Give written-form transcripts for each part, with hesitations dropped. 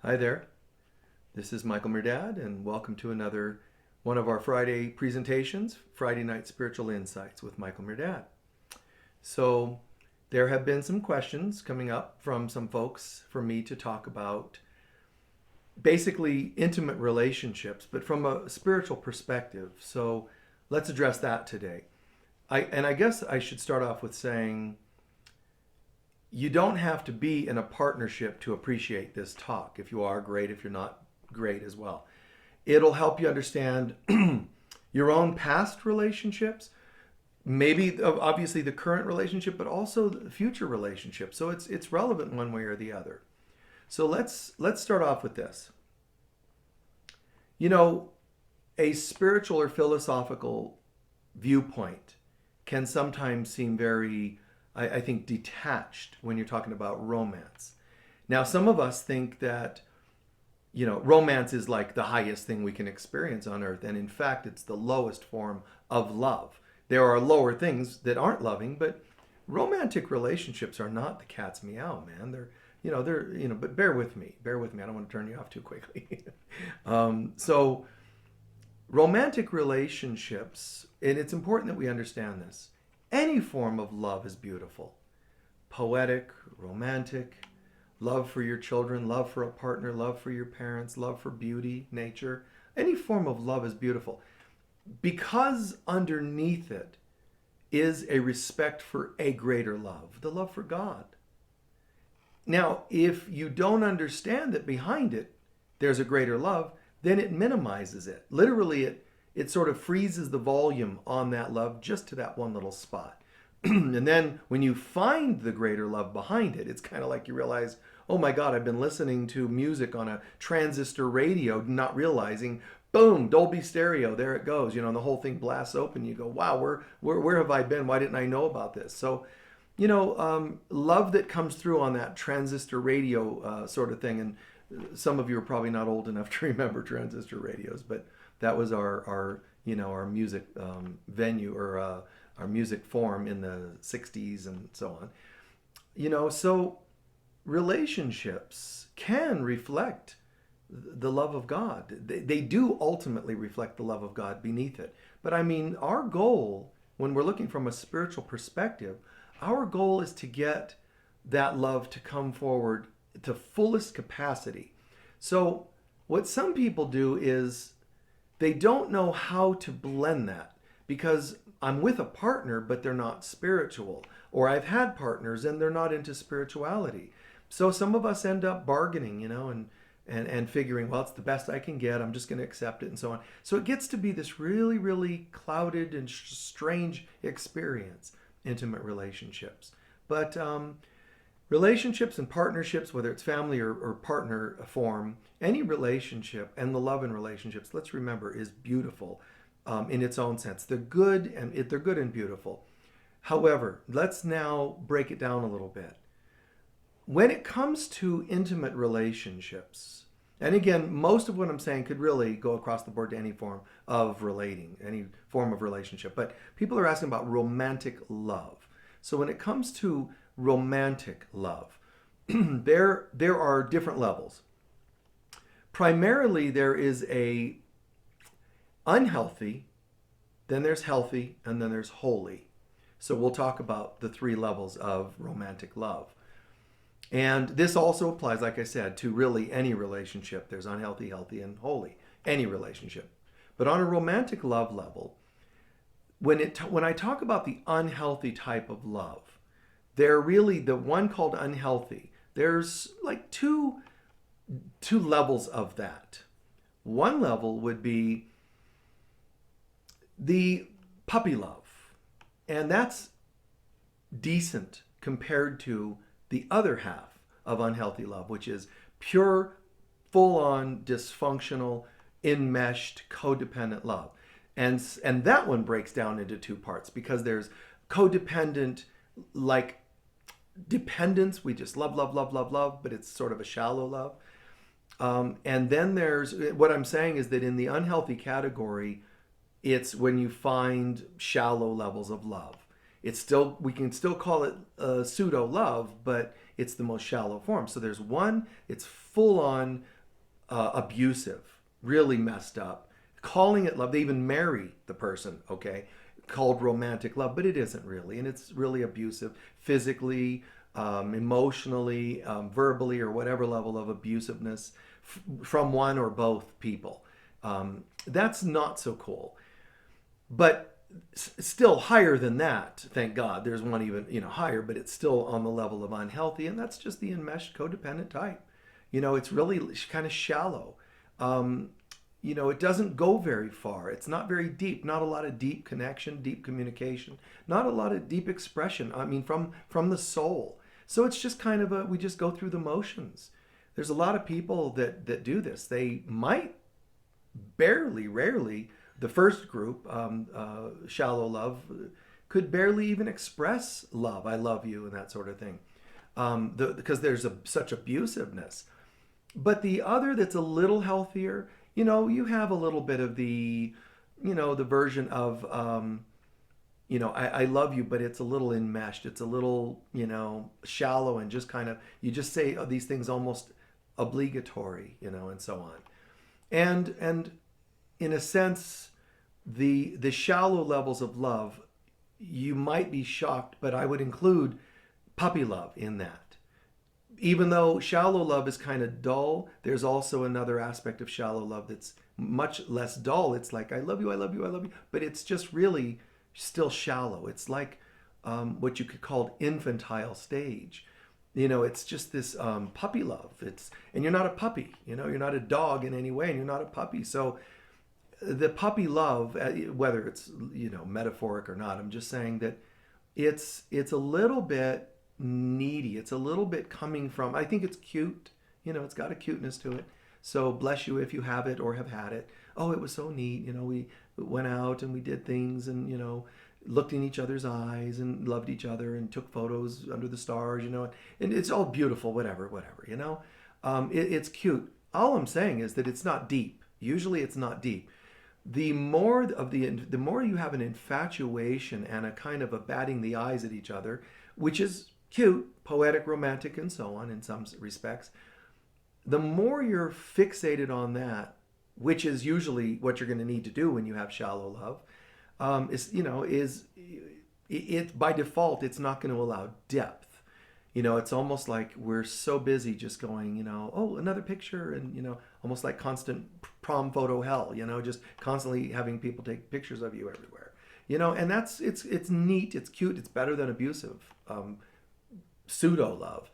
Hi there. This is Michael Murdad, and welcome to another one of our Friday presentations, Friday Night Spiritual Insights with Michael Murdad. So, there have been some questions coming up from some folks for me to talk about basically intimate relationships, but from a spiritual perspective. So, let's address that today. I guess I should start off with saying you don't have to be in a partnership to appreciate this talk. If you are, great. If you're not, great as well. It'll help you understand your own past relationships, maybe obviously the current relationship, but also the future relationship. So it's relevant one way or the other. So let's start off with this. You know, a spiritual or philosophical viewpoint can sometimes seem very, I think, detached when you're talking about romance. Now, some of us think that, romance is like the highest thing we can experience on earth. And in fact, it's the lowest form of love. There are lower things that aren't loving, but romantic relationships are not the cat's meow, man. But bear with me. Bear with me. I don't want to turn you off too quickly. So romantic relationships, and it's important that we understand this. Any form of love is beautiful. Poetic, romantic, love for your children, love for a partner, love for your parents, love for beauty, nature. Any form of love is beautiful because underneath it is a respect for a greater love, the love for God. Now, if you don't understand that behind it there's a greater love, then it minimizes it. Literally, it sort of freezes the volume on that love just to that one little spot. And then when you find the greater love behind it, it's kind of like you realize, oh my God, I've been listening to music on a transistor radio, not realizing, boom, Dolby stereo, there it goes. And the whole thing blasts open. You go, wow, where have I been? Why didn't I know about this? So, love that comes through on that transistor radio sort of thing. And some of you are probably not old enough to remember transistor radios, but that was our music venue or our music form in the 60s and so on. So relationships can reflect the love of God. They do ultimately reflect the love of God beneath it. But I mean, our goal, when we're looking from a spiritual perspective, our goal is to get that love to come forward to fullest capacity. So what some people do is they don't know how to blend that because I'm with a partner, but they're not spiritual. Or I've had partners and they're not into spirituality. So some of us end up bargaining, and figuring, well, it's the best I can get. I'm just going to accept it and so on. So it gets to be this really, really clouded and strange experience, intimate relationships. But relationships and partnerships, whether it's family or partner form, any relationship and the love in relationships, let's remember, is beautiful in its own sense. They're good and beautiful. However, let's now break it down a little bit. When it comes to intimate relationships, and again, most of what I'm saying could really go across the board to any form of relating, any form of relationship, but people are asking about romantic love. So when it comes to romantic love, there are different levels. Primarily, there is a unhealthy, then there's healthy, and then there's holy. So we'll talk about the three levels of romantic love. And this also applies, like I said, to really any relationship. There's unhealthy, healthy, and holy. Any relationship. But on a romantic love level, when I talk about the unhealthy type of love, they're really the one called unhealthy. There's like two levels of that. One level would be the puppy love. And that's decent compared to the other half of unhealthy love, which is pure, full-on, dysfunctional, enmeshed, codependent love. And that one breaks down into two parts because there's codependent, like dependence. We just love, love, love, love, love, but it's sort of a shallow love. And then there's, what I'm saying is that in the unhealthy category, it's when you find shallow levels of love. It's still, we can still call it pseudo love, but it's the most shallow form. So there's one, it's full on abusive, really messed up, calling it love. They even marry the person, okay, called romantic love, but it isn't really. And it's really abusive physically, emotionally, verbally, or whatever level of abusiveness from one or both people. That's not so cool. But still higher than that, thank God. There's one even, higher, but it's still on the level of unhealthy, and that's just the enmeshed codependent type. It's really kind of shallow. It doesn't go very far. It's not very deep. Not a lot of deep connection, deep communication. Not a lot of deep expression. I mean, from the soul. So it's just kind of we just go through the motions. There's a lot of people that do this. They might rarely, the first group, shallow love, could barely even express love. I love you and that sort of thing, because there's such abusiveness. But the other that's a little healthier, you have a little bit of the version of, I love you, but it's a little enmeshed. It's a little, shallow, and just kind of, you just say these things almost obligatory, and so on. And in a sense, the shallow levels of love, you might be shocked, but I would include puppy love in that. Even though shallow love is kind of dull, there's also another aspect of shallow love that's much less dull. It's like, I love you, I love you, I love you. But it's just really still shallow. It's like what you could call infantile stage. It's just this puppy love. And you're not a puppy. You're not a dog in any way, and you're not a puppy. So the puppy love, whether it's metaphoric or not, I'm just saying that it's a little bit needy. It's a little bit coming from, I think it's cute. It's got a cuteness to it. So bless you if you have it or have had it. Oh, it was so neat. We went out and we did things, and looked in each other's eyes and loved each other and took photos under the stars, and it's all beautiful, whatever. It's cute. All I'm saying is that it's not deep. Usually it's not deep. The more you have an infatuation and a kind of a batting the eyes at each other, which is cute, poetic, romantic, and so on in some respects, the more you're fixated on that, which is usually what you're going to need to do when you have shallow love, is by default, it's not going to allow depth. It's almost like we're so busy just going, oh, another picture, and almost like constant prom photo hell, just constantly having people take pictures of you everywhere, and it's neat, it's cute, it's better than abusive pseudo love,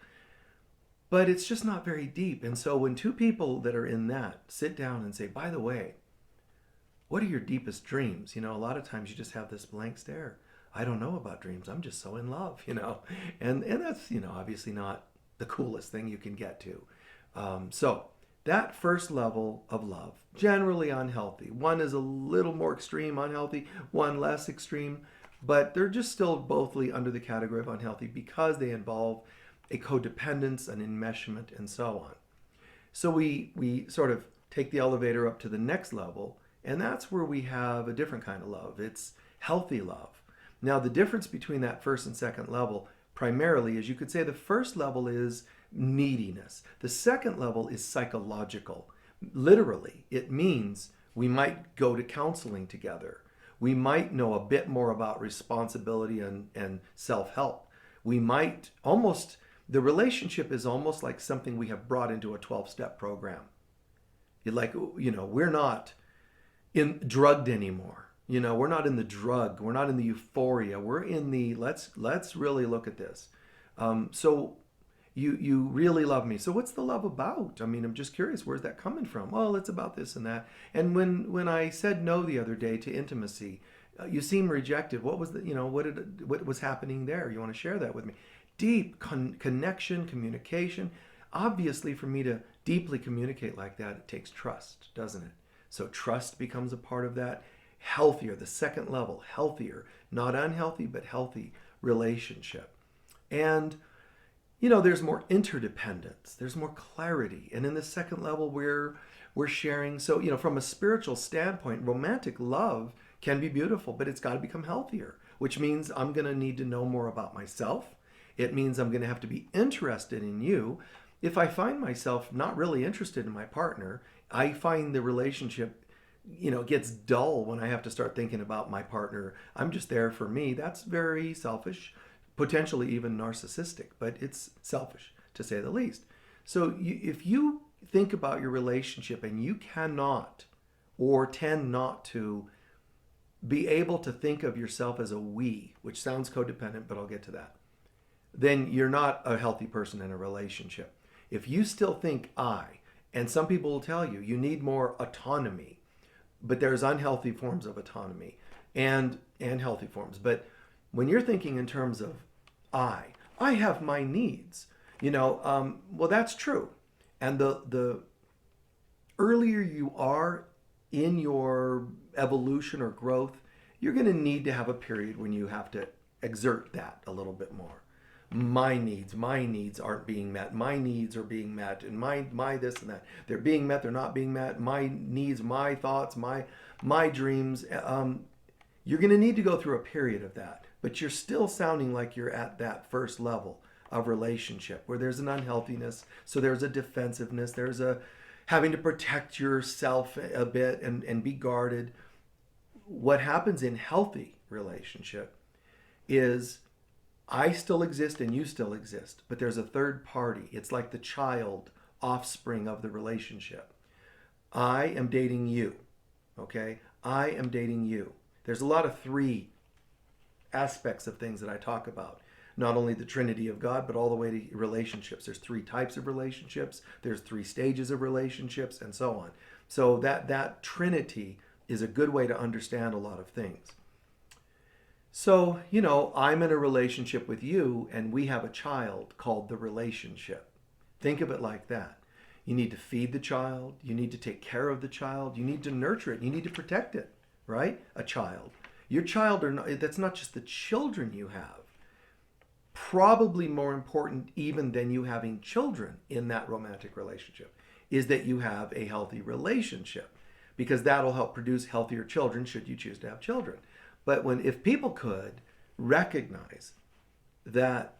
but it's just not very deep. And so when two people that are in that sit down and say, by the way, what are your deepest dreams? A lot of times you just have this blank stare. I don't know about dreams. I'm just so in love, and that's, obviously not the coolest thing you can get to. So that first level of love, generally unhealthy. One is a little more extreme unhealthy, one less extreme, but they're just still bothly under the category of unhealthy because they involve a codependence, an enmeshment, and so on. So we sort of take the elevator up to the next level, and that's where we have a different kind of love. It's healthy love. Now, the difference between that first and second level primarily is, you could say the first level is neediness. The second level is psychological. Literally, it means we might go to counseling together. We might know a bit more about responsibility and self-help. We might the relationship is almost like something we have brought into a 12-step program. We're not drugged anymore. We're not in the drug. We're not in the euphoria. We're in the let's really look at this. So you really love me. So what's the love about? I mean, I'm just curious, where's that coming from? Well, it's about this and that. And when I said no the other day to intimacy, you seem rejected. What was what was happening there? You want to share that with me? Deep connection, communication. Obviously, for me to deeply communicate like that, it takes trust, doesn't it? So trust becomes a part of that. Healthier, the second level, healthier, not unhealthy, but healthy relationship. And there's more interdependence, there's more clarity. And in the second level, we're sharing. So, from a spiritual standpoint, romantic love can be beautiful, but it's got to become healthier, which means I'm going to need to know more about myself. It means I'm going to have to be interested in you. if I find myself not really interested in my partner, I find the relationship, gets dull when I have to start thinking about my partner. I'm just there for me. That's very selfish, potentially even narcissistic, but it's selfish to say the least. So if you think about your relationship and you cannot or tend not to be able to think of yourself as a we, which sounds codependent, but I'll get to that, then you're not a healthy person in a relationship. If you still think I, and some people will tell you, you need more autonomy, but there's unhealthy forms of autonomy and healthy forms. But when you're thinking in terms of I have my needs, well, that's true. And the earlier you are in your evolution or growth, you're going to need to have a period when you have to exert that a little bit more. My needs aren't being met. My needs are being met, and my this and that. They're being met. They're not being met. My needs, my thoughts, my dreams. You're going to need to go through a period of that, but you're still sounding like you're at that first level of relationship where there's an unhealthiness. So there's a defensiveness. There's a having to protect yourself a bit and be guarded. What happens in healthy relationship is I still exist and you still exist, but there's a third party. It's like the child offspring of the relationship. I am dating you, okay? I am dating you. There's a lot of three aspects of things that I talk about. Not only the Trinity of God, but all the way to relationships. There's three types of relationships. There's three stages of relationships, and so on. So that Trinity is a good way to understand a lot of things. So, I'm in a relationship with you and we have a child called the relationship. Think of it like that. You need to feed the child. You need to take care of the child. You need to nurture it. You need to protect it, right? A child. Your child, that's not just the children you have. Probably more important even than you having children in that romantic relationship is that you have a healthy relationship, because that'll help produce healthier children should you choose to have children. But if people could recognize that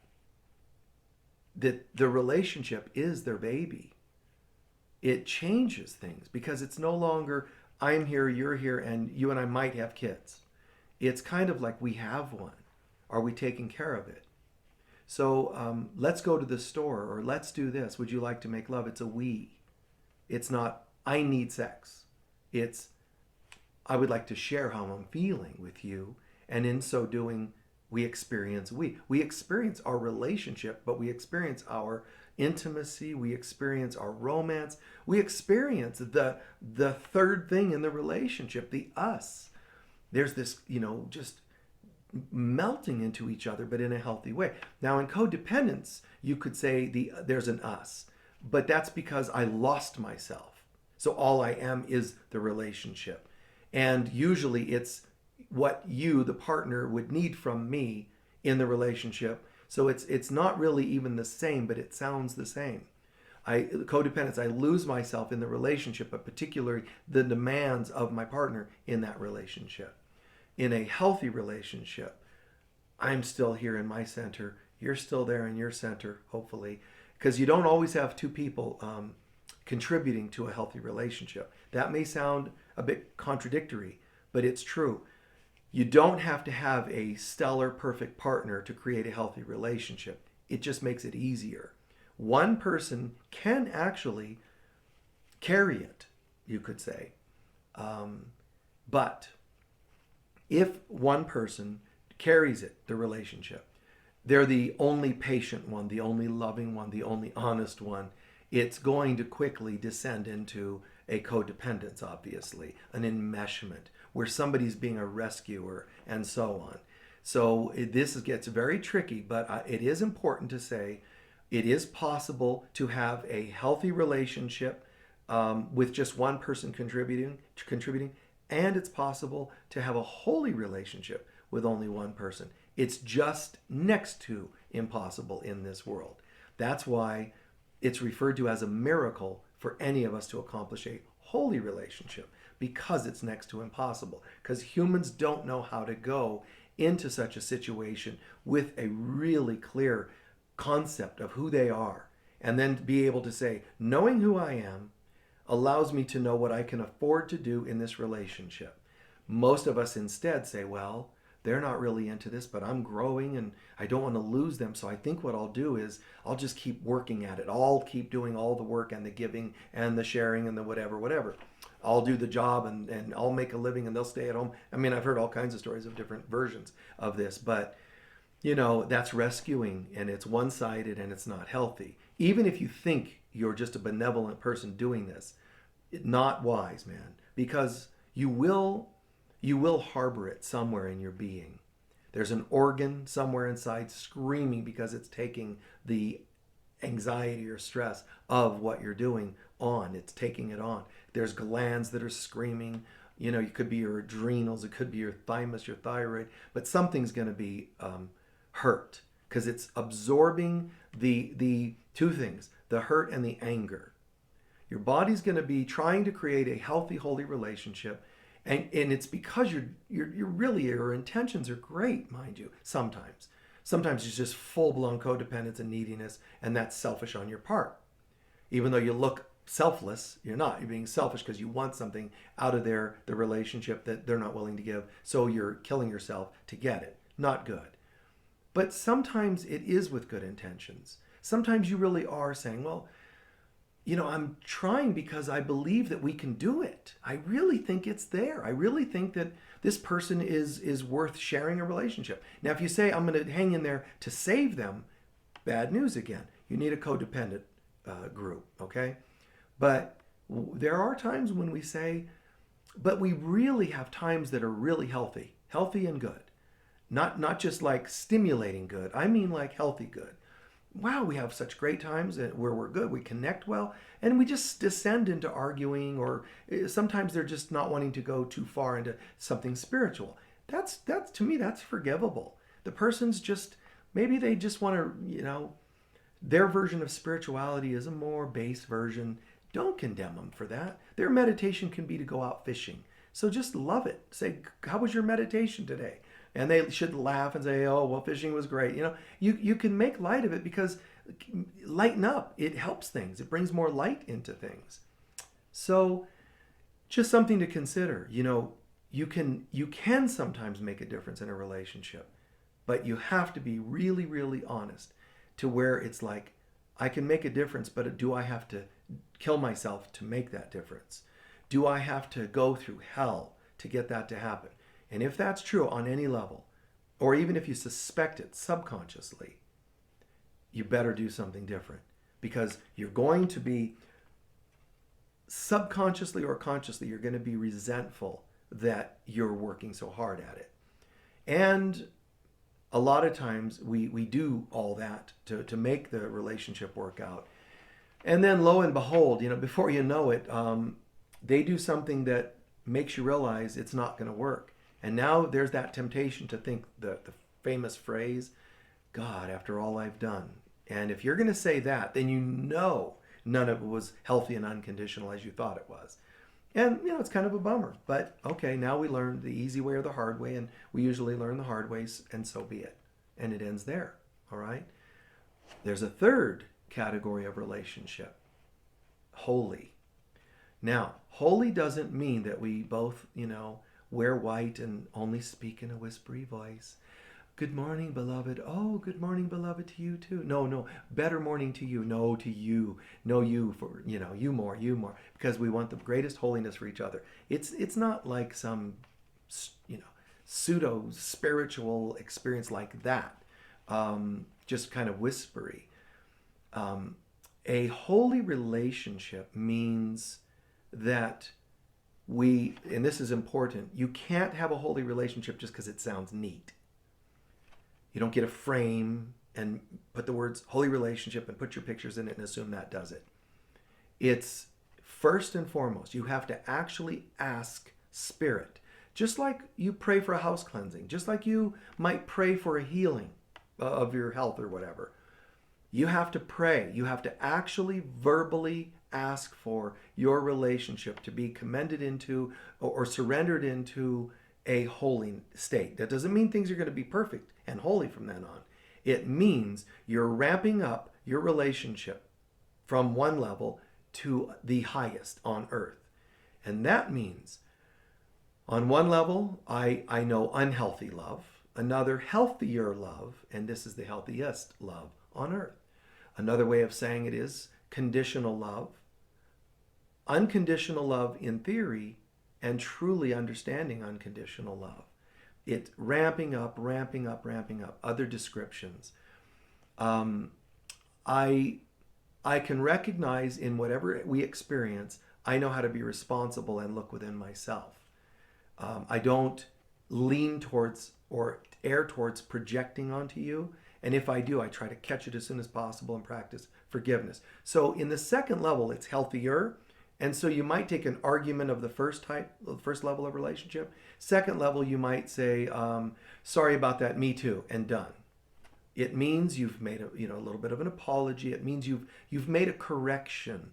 the relationship is their baby, it changes things, because it's no longer I'm here, you're here, and you and I might have kids. It's kind of like we have one. Are we taking care of it? So let's go to the store, or let's do this. Would you like to make love? It's a we. It's not I need sex. It's I would like to share how I'm feeling with you, and in so doing, we experience our relationship, but we experience our intimacy, we experience our romance, we experience the third thing in the relationship, the us. There's this, just melting into each other, but in a healthy way. Now, in codependence, you could say there's an us, but that's because I lost myself. So all I am is the relationship. And usually it's what you, the partner, would need from me in the relationship. So it's not really even the same, but it sounds the same. Codependence, I lose myself in the relationship, but particularly the demands of my partner in that relationship. In a healthy relationship, I'm still here in my center. You're still there in your center, hopefully, because you don't always have two people contributing to a healthy relationship. That may sound a bit contradictory, but it's true. You don't have to have a stellar, perfect partner to create a healthy relationship. It just makes it easier. One person can actually carry it, you could say. But if one person carries it, the relationship, they're the only patient one, the only loving one, the only honest one, it's going to quickly descend into a codependence, obviously, an enmeshment, where somebody's being a rescuer, and so on. So this gets very tricky, but it is important to say it is possible to have a healthy relationship with just one person contributing, and it's possible to have a holy relationship with only one person. It's just next to impossible in this world. That's why it's referred to as a miracle for any of us to accomplish a holy relationship, because it's next to impossible. Because humans don't know how to go into such a situation with a really clear concept of who they are And then be able to say, knowing who I am allows me to know what I can afford to do in this relationship. Most of us instead say, well, they're not really into this, but I'm growing and I don't want to lose them. So I think what I'll do is I'll just keep working at it. I'll keep doing all the work and the giving and the sharing and the whatever. I'll do the job and I'll make a living and they'll stay at home. I mean, I've heard all kinds of stories of different versions of this, but that's rescuing, and it's one-sided and it's not healthy. Even if you think you're just a benevolent person doing this, not wise, man, because you will harbor it somewhere in your being. There's an organ somewhere inside screaming because it's taking the anxiety or stress of what you're doing on. It's taking it on. There's glands that are screaming. It could be your adrenals, it could be your thymus, your thyroid, but something's going to be hurt because it's absorbing the two things, the hurt and the anger. Your body's going to be trying to create a healthy, holy relationship. And it's because your intentions are great, mind you, sometimes. Sometimes it's just full-blown codependence and neediness, and that's selfish on your part. Even though you look selfless, you're not. You're being selfish because you want something out of the relationship that they're not willing to give, so you're killing yourself to get it. Not good. But sometimes it is with good intentions. Sometimes you really are saying, well, I'm trying because I believe that we can do it. I really think it's there. I really think that this person is worth sharing a relationship. Now, if you say, I'm going to hang in there to save them, bad news again. You need a codependent group, okay? But there are times when we say, but we really have times that are really healthy and good. Not just like stimulating good. I mean like healthy good. Wow, we have such great times where we're good, we connect well, and we just descend into arguing, or sometimes they're just not wanting to go too far into something spiritual. That's to me, that's forgivable. The person's just, maybe they just want to, their version of spirituality is a more base version. Don't condemn them for that. Their meditation can be to go out fishing. So just love it. Say, how was your meditation today? And they should laugh and say, oh, well, fishing was great. You can make light of it because lighten up. It helps things. It brings more light into things. So just something to consider. You can sometimes make a difference in a relationship, but you have to be really, really honest to where it's like, I can make a difference, but do I have to kill myself to make that difference? Do I have to go through hell to get that to happen? And if that's true on any level, or even if you suspect it subconsciously, you better do something different, because you're going to be subconsciously or consciously, you're going to be resentful that you're working so hard at it. And a lot of times we do all that to make the relationship work out. And then lo and behold, before you know it, they do something that makes you realize it's not going to work. And now there's that temptation to think the famous phrase, God, after all I've done. And if you're going to say that, then none of it was healthy and unconditional as you thought it was. And, it's kind of a bummer. But, okay, now we learn the easy way or the hard way, and we usually learn the hard ways, and so be it. And it ends there, all right? There's a third category of relationship, holy. Now, holy doesn't mean that we both, wear white and only speak in a whispery voice. Good morning, beloved. Oh, good morning, beloved, to you too. No, better morning to you. No, to you. No, you for, you more. Because we want the greatest holiness for each other. It's not like some, pseudo spiritual experience like that. Just kind of whispery. A holy relationship means that and this is important, you can't have a holy relationship just because it sounds neat. You don't get a frame and put the words holy relationship and put your pictures in it and assume that does it. It's first and foremost, you have to actually ask Spirit. Just like you pray for a house cleansing, just like you might pray for a healing of your health or whatever. You have to pray. You have to actually verbally ask for your relationship to be commended into or surrendered into a holy state. That doesn't mean things are going to be perfect and holy from then on. It means you're ramping up your relationship from one level to the highest on earth. And that means on one level, I know unhealthy love, another healthier love, and this is the healthiest love on earth. Another way of saying it is conditional love, unconditional love in theory, and truly understanding unconditional love. It's ramping up, ramping up, ramping up. Other descriptions. I can recognize in whatever we experience, I know how to be responsible and look within myself. I don't lean towards or err towards projecting onto you. And if I do, I try to catch it as soon as possible and practice forgiveness. So in the second level, it's healthier. And so you might take an argument of the first type, the first level of relationship. Second level, you might say, sorry about that, me too, and done. It means you've made a little bit of an apology. It means you've made a correction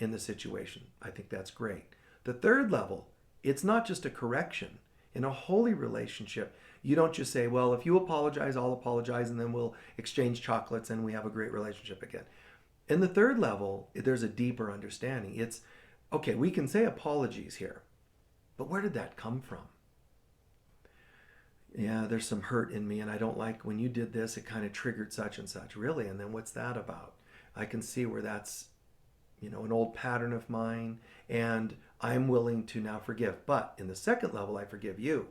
in the situation. I think that's great. The third level, it's not just a correction. In a holy relationship, you don't just say, well, if you apologize, I'll apologize, and then we'll exchange chocolates and we have a great relationship again. In the third level, there's a deeper understanding. It's, okay, we can say apologies here, but where did that come from? Yeah, there's some hurt in me, and I don't like when you did this, it kind of triggered such and such. Really? And then what's that about? I can see where that's, an old pattern of mine, and I'm willing to now forgive. But in the second level, I forgive you.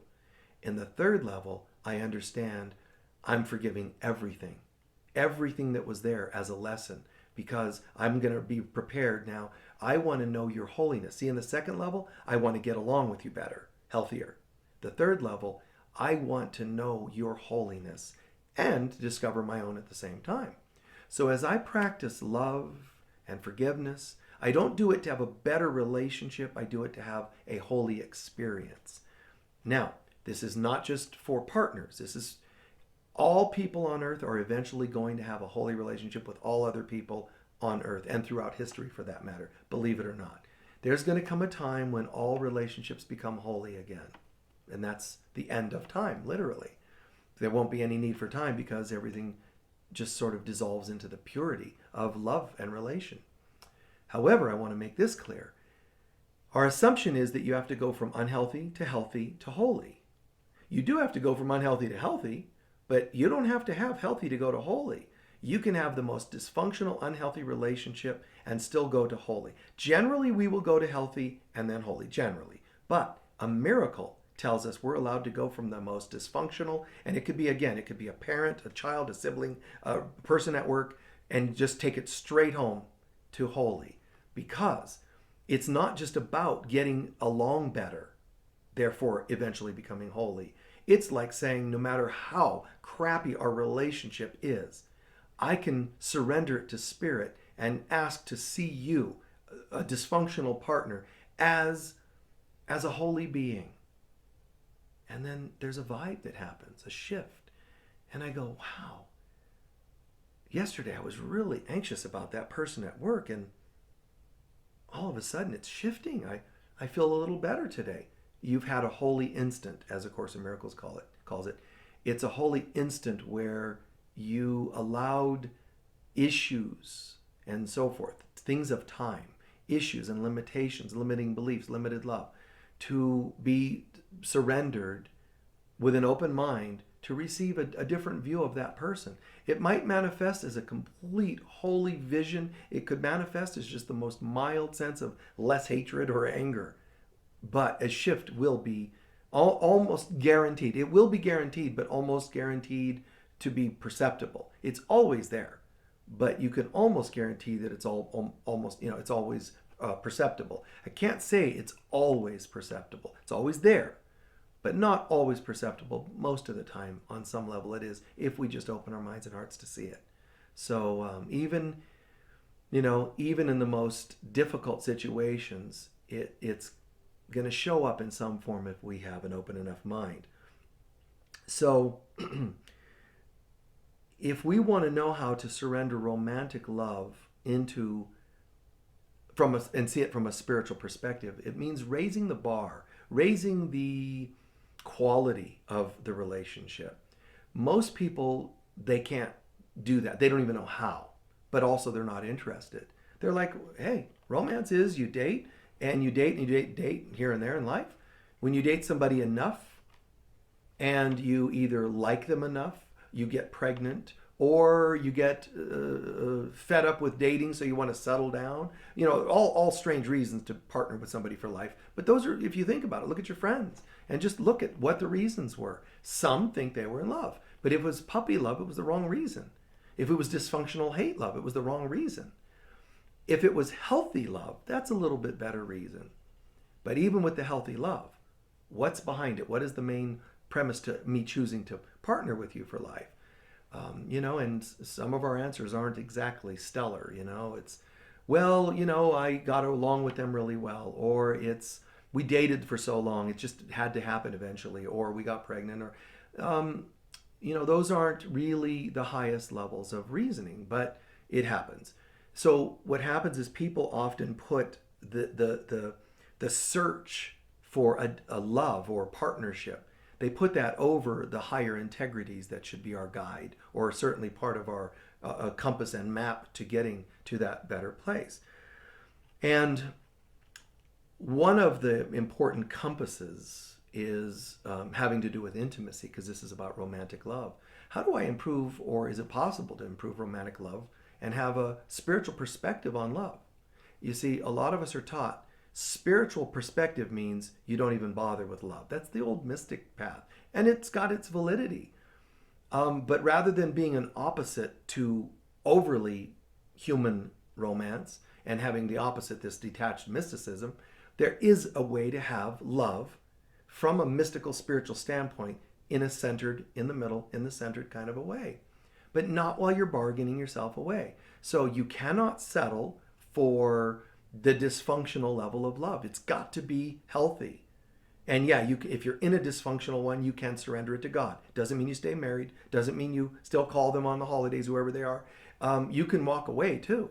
In the third level, I understand I'm forgiving everything that was there as a lesson, because I'm going to be prepared now. I want to know your holiness. See, in the second level, I want to get along with you better, healthier. The third level, I want to know your holiness and discover my own at the same time. So as I practice love and forgiveness, I don't do it to have a better relationship. I do it to have a holy experience. Now, this is not just for partners. This is all people on earth are eventually going to have a holy relationship with all other people on earth and throughout history for that matter, believe it or not. There's going to come a time when all relationships become holy again. And that's the end of time, literally. There won't be any need for time because everything just sort of dissolves into the purity of love and relation. However, I want to make this clear. Our assumption is that you have to go from unhealthy to holy. You do have to go from unhealthy to healthy, but you don't have to have healthy to go to holy. You can have the most dysfunctional, unhealthy relationship and still go to holy. Generally, we will go to healthy and then holy, generally. But a miracle tells us we're allowed to go from the most dysfunctional, and it could be a parent, a child, a sibling, a person at work, and just take it straight home to holy. Because it's not just about getting along better, therefore eventually becoming holy. It's like saying no matter how crappy our relationship is, I can surrender it to Spirit and ask to see you, a dysfunctional partner, as a holy being. And then there's a vibe that happens, a shift. And I go, wow, yesterday I was really anxious about that person at work, and all of a sudden it's shifting. I feel a little better today. You've had a holy instant, as A Course in Miracles calls it. It's a holy instant where you allowed issues and so forth, things of time, issues and limitations, limiting beliefs, limited love, to be surrendered with an open mind to receive a different view of that person. It might manifest as a complete holy vision. It could manifest as just the most mild sense of less hatred or anger. But a shift will be almost guaranteed. It will be guaranteed, but almost guaranteed to be perceptible. It's always there, but you can almost guarantee that it's it's always perceptible. I can't say it's always perceptible. It's always there, but not always perceptible. Most of the time, on some level, it is, if we just open our minds and hearts to see it. So even in the most difficult situations, it's going to show up in some form if we have an open enough mind. So if we want to know how to surrender romantic love and see it from a spiritual perspective, it means raising the bar, raising the quality of the relationship. Most people, they can't do that. They don't even know how, but also they're not interested. They're like, hey, romance is you date and you date and you date here and there in life. When you date somebody enough and you either like them enough, you get pregnant, or you get fed up with dating, so you want to settle down. All strange reasons to partner with somebody for life. But those are, if you think about it, look at your friends and just look at what the reasons were. Some think they were in love, but if it was puppy love, it was the wrong reason. If it was dysfunctional hate love, it was the wrong reason. If it was healthy love, that's a little bit better reason. But even with the healthy love, what's behind it? What is the main premise to me choosing to partner with you for life? And some of our answers aren't exactly stellar. It's, well, I got along with them really well, or it's, we dated for so long, it just had to happen eventually, or we got pregnant, or, those aren't really the highest levels of reasoning, but it happens. So what happens is people often put the search for a love or partnership, they put that over the higher integrities that should be our guide, or certainly part of our compass and map to getting to that better place. And one of the important compasses is having to do with intimacy, because this is about romantic love. How do I improve, or is it possible to improve romantic love and have a spiritual perspective on love? You see, a lot of us are taught spiritual perspective means you don't even bother with love. That's the old mystic path, and it's got its validity. But rather than being an opposite to overly human romance and having the opposite, this detached mysticism, there is a way to have love from a mystical spiritual standpoint in a centered, in the middle, in the centered kind of a way, but not while you're bargaining yourself away. So you cannot settle for the dysfunctional level of love. It's got to be healthy. And yeah, if you're in a dysfunctional one, you can surrender it to God. Doesn't mean you stay married. Doesn't mean you still call them on the holidays, whoever they are. You can walk away too.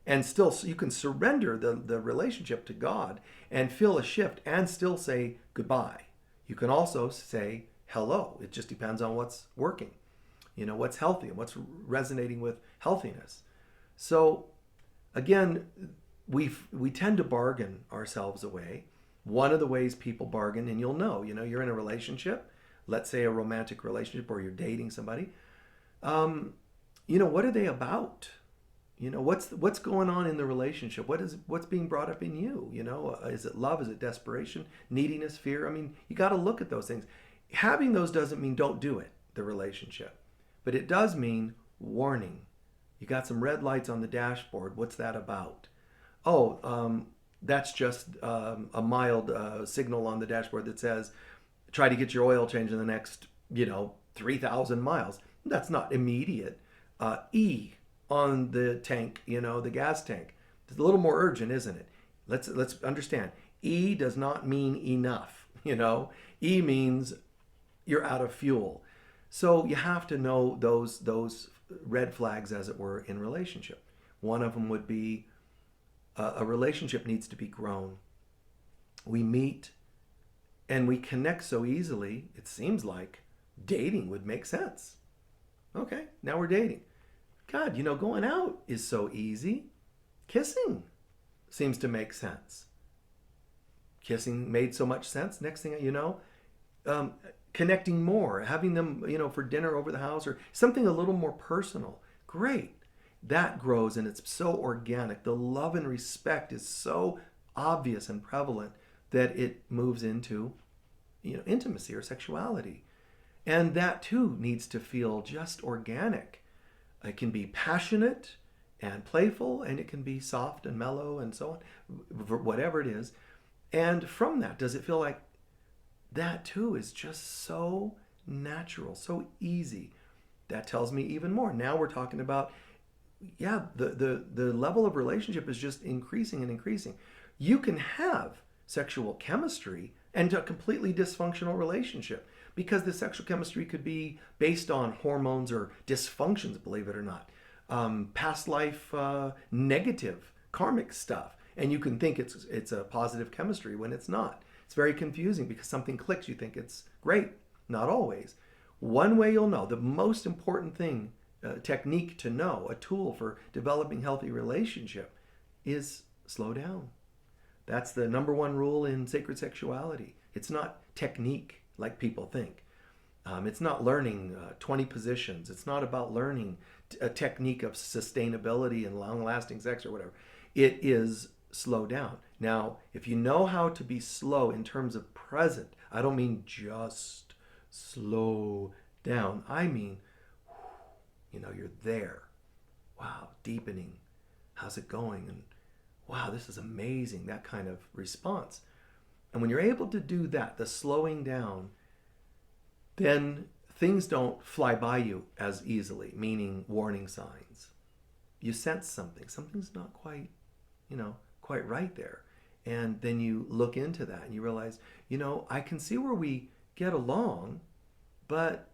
And still, you can surrender the relationship to God and feel a shift and still say goodbye. You can also say hello. It just depends on what's working, what's healthy and what's resonating with healthiness. So again, we tend to bargain ourselves away. One of the ways people bargain, and you'll know, you're in a relationship, let's say a romantic relationship, or you're dating somebody. What are they about? What's going on in the relationship? What's being brought up in you? Is it love? Is it desperation? Neediness? Fear? I mean, you got to look at those things. Having those doesn't mean don't do it, the relationship, but it does mean warning. You got some red lights on the dashboard. What's that about? That's just a mild signal on the dashboard that says, try to get your oil change in the next, 3,000 miles. That's not immediate. E on the tank, the gas tank. It's a little more urgent, isn't it? Let's understand. E does not mean enough, E means you're out of fuel. So you have to know those red flags, as it were, in relationship. One of them would be a relationship needs to be grown. We meet and we connect so easily, it seems like dating would make sense. Okay, now we're dating. God, going out is so easy. Kissing seems to make sense. Kissing made so much sense. Next thing you know, connecting more, having them, for dinner over the house or something a little more personal. Great. That grows, and it's so organic. The love and respect is so obvious and prevalent that it moves into, intimacy or sexuality. And that too needs to feel just organic. It can be passionate and playful, and it can be soft and mellow and so on, whatever it is. And from that, does it feel like that too is just so natural, so easy? That tells me even more. Now we're talking about, the level of relationship is just increasing and increasing. You can have sexual chemistry and a completely dysfunctional relationship, because the sexual chemistry could be based on hormones or dysfunctions, believe it or not. Past life, negative, karmic stuff. And you can think it's a positive chemistry when it's not. It's very confusing because something clicks, you think it's great. Not always. One way you'll know, the most important thing, technique to know, a tool for developing healthy relationship, is slow down. That's the number one rule in sacred sexuality. It's not technique like people think. It's not learning 20 positions. It's not about learning a technique of sustainability and long-lasting sex or whatever. It is slow down. Now, if you know how to be slow in terms of present, I don't mean just slow down. I mean, you're there. Wow, deepening. How's it going? And wow, this is amazing. That kind of response. And when you're able to do that, the slowing down, then things don't fly by you as easily, meaning warning signs. You sense something. Something's not quite right there. And then you look into that and you realize, I can see where we get along, but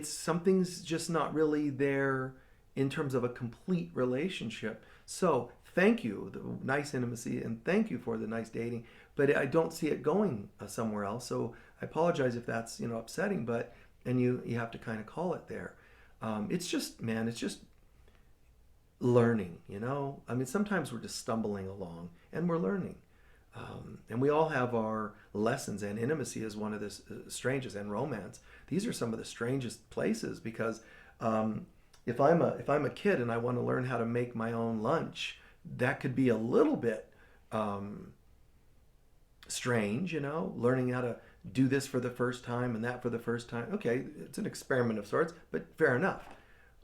something's just not really there in terms of a complete relationship. So thank you, the nice intimacy, and thank you for the nice dating, but I don't see it going somewhere else. So I apologize if that's upsetting, and you have to kind of call it there. It's just learning. I mean, sometimes we're just stumbling along and we're learning. And we all have our lessons, and intimacy is one of the strangest, and romance. These are some of the strangest places because if I'm a kid and I want to learn how to make my own lunch, that could be a little bit strange, learning how to do this for the first time and that for the first time. Okay, it's an experiment of sorts, but fair enough.